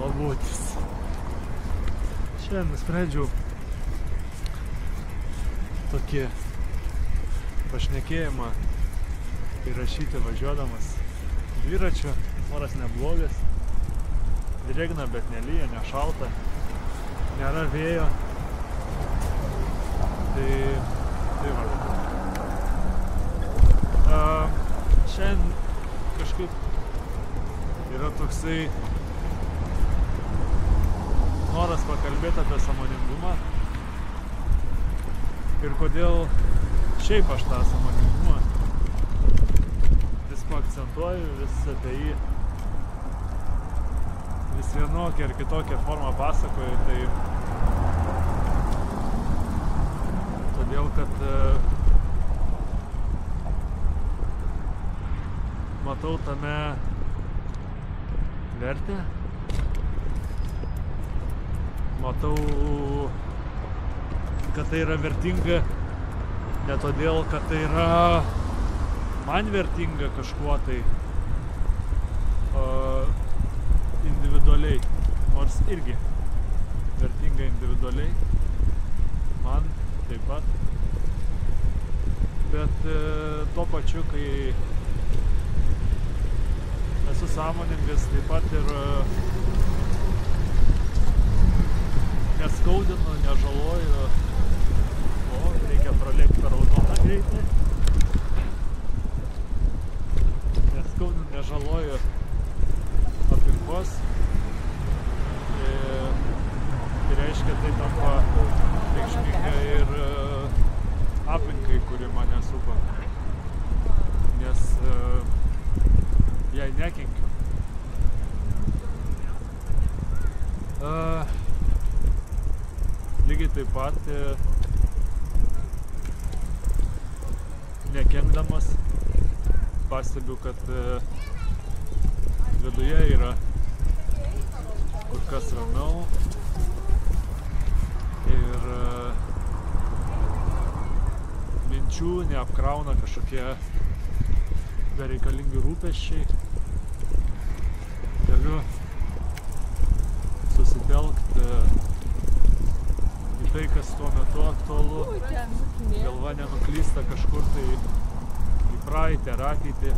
labutis. Šiandien nusprendžiau tokį pašnekėjimą įrašyti važiuodamas dviračiu. Oras neblogas, drėgna, bet nelyja, nešalta, nėra vėjo. Tai va. Šiandien kažkaip yra toksai noras pakalbėti apie sąmoningumą ir kodėl šiaip aš tą sąmoningumą vis paakcentuoju, vis apie jį vis vienokią ir kitokią formą pasakoju, tai todėl, kad matau tame vertę, matau, kad tai yra vertinga ne todėl, kad tai yra man vertinga kažkuo tai individualiai, nors irgi vertinga individualiai, man taip pat, bet tuo pačiu, kai esu sąmoningas, taip pat ir neskaudinu, nežaloju, reikia pralėkti per raudoną greitį, neskaudinu, nežaloju aplinkos, tai reiškia, tai tampa reikšminga ir aplinkai, kuri mane supa, nes jai nekenkiu. Lygiai taip pat nekenkdamas pastebiu, kad viduje yra kur kas ramiau ir minčių neapkrauna kažkokie bereikalingi rūpesčiai. Galiu susitelkti į tai, kas tuo metu aktualu. Galva nenuklysta kažkur tai į praeitį ar ateitį.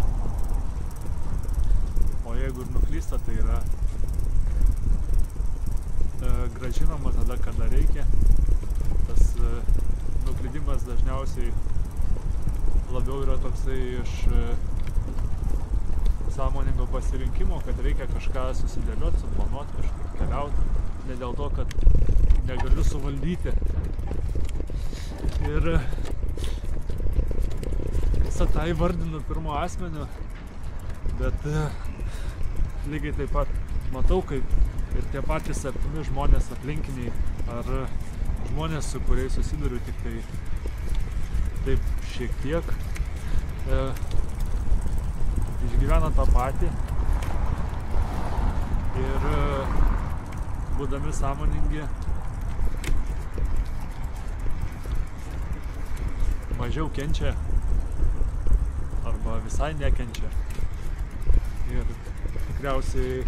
O jeigu ir nuklysta, tai yra grąžinama tada, kada reikia. Tas nuklydimas dažniausiai labiau yra toksai iš sąmoningo pasirinkimo, kad reikia kažką susidėlioti, suplanuoti, kažkur keliauti. Ne dėl to, kad negaliu suvaldyti. Ir visą tą įvardinu pirmo asmeniu, bet lygiai taip pat matau, kaip ir tie patys artimi žmonės aplinkiniai ar žmonės, su kuriais susiduriu tik tai taip šiek tiek, išgyvena tą patį ir būdami sąmoningi mažiau kenčia arba visai nekenčia. Ir tikriausiai,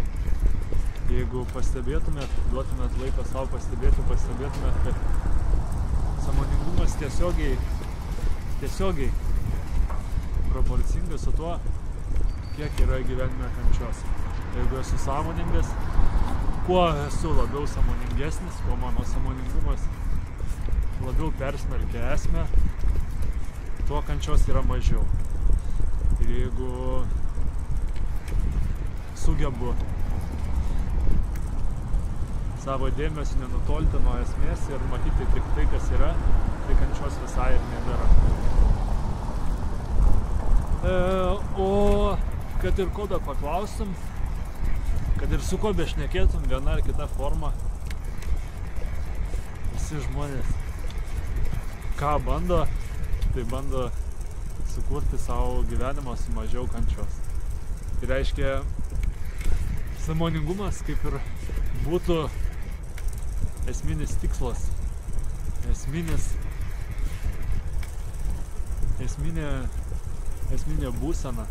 jeigu pastebėtumėt, duotumėt laiko savo pastebėti, pastebėtumėt, kad sąmoningumas tiesiogiai proporcingas su tuo, kiek yra gyvenime kančios. Jeigu esu sąmoningas, kuo esu labiau sąmoningesnis, kuo mano sąmoningumas labiau persmelkia esmę, tuo kančios yra mažiau. Ir jeigu sugebu savo dėmesį nenutolti nuo esmės ir matyti tik tai, kas yra, tai kančios visai ir nebėra. O kad ir ko be paklaustum, kad ir su ko bešnekėtum viena ar kita forma, visi žmonės ką bando, tai bando sukurti savo gyvenimą su mažiau kančios. Tai reiškia, sąmoningumas kaip ir būtų esminis tikslas, esminė būsena.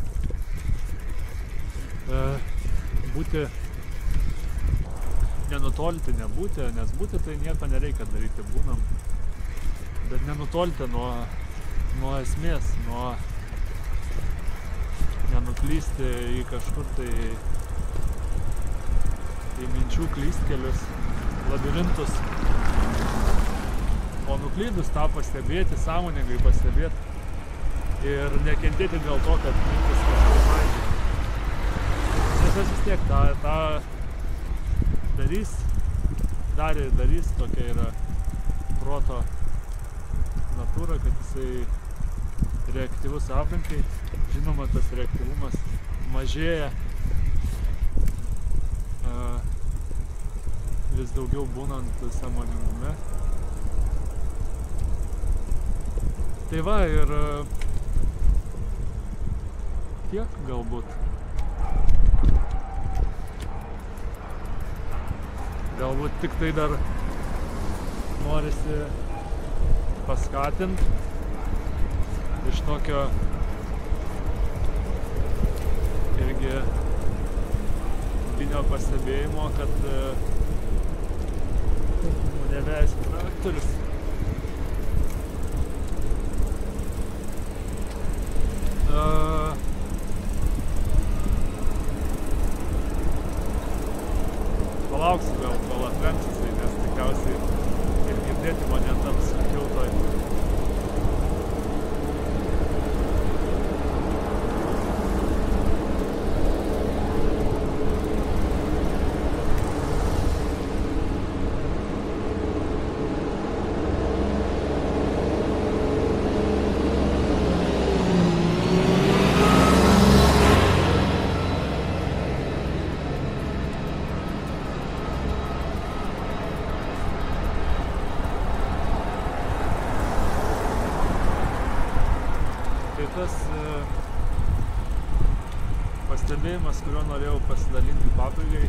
Būti nenutolti, nebūti, nes būti tai nieko nereikia daryti, būnam. Bet nenutolti nuo esmės, nenuklysti į kažkur tai į minčių klystkelius, labirintus. O nuklydus tą pastebėti, sąmoningai pastebėti ir nekentėti dėl to, kad mintis kažkur mažina. Nes aš vis tiek tą darys, tokia yra proto natūra, kad jisai reaktyvus aplinkai. Žinoma, tas reaktyvumas mažėja vis daugiau būnant sąmoningume. Tai va, ir tiek galbūt. Galbūt tik tai dar norisi paskatinti iš tokio irgi vidinio pastebėjimo, kad neveiskime traktorius. Palauksiu gal, kol atlenks jisai, nes tikriausiai ir girdėti mane taps sunkiau toj. Tas pastebėjimas, kuriuo norėjau pasidalinti pabaigai,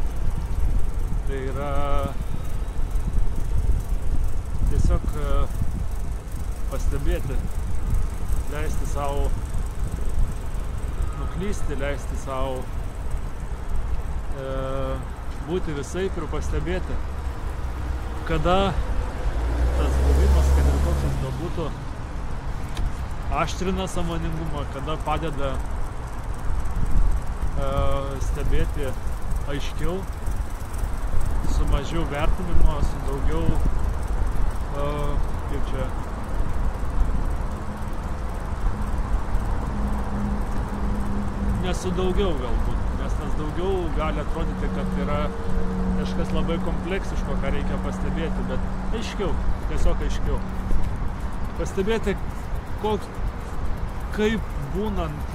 tai yra tiesiog pastebėti, leisti savo nuklysti, leisti savo būti visaip ir pastebėti, kada tas buvimas, kad ir koks jis bebūtų, aštrina sąmoningumą, kada padeda stebėti aiškiau, su mažiau vertinimo, su daugiau, kaip čia, ne su daugiau galbūt, nes tas daugiau gali atrodyti, kad yra kažkas labai kompleksiško, ką reikia pastebėti, bet aiškiau, tiesiog aiškiau. Pastebėti, kaip būnant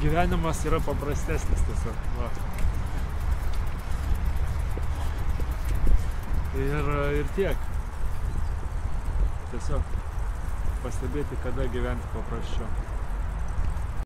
gyvenimas yra paprastesnis tiesiog. Va. Ir tiek. Tiesiog pastebėti, kada gyventi paprasčiau.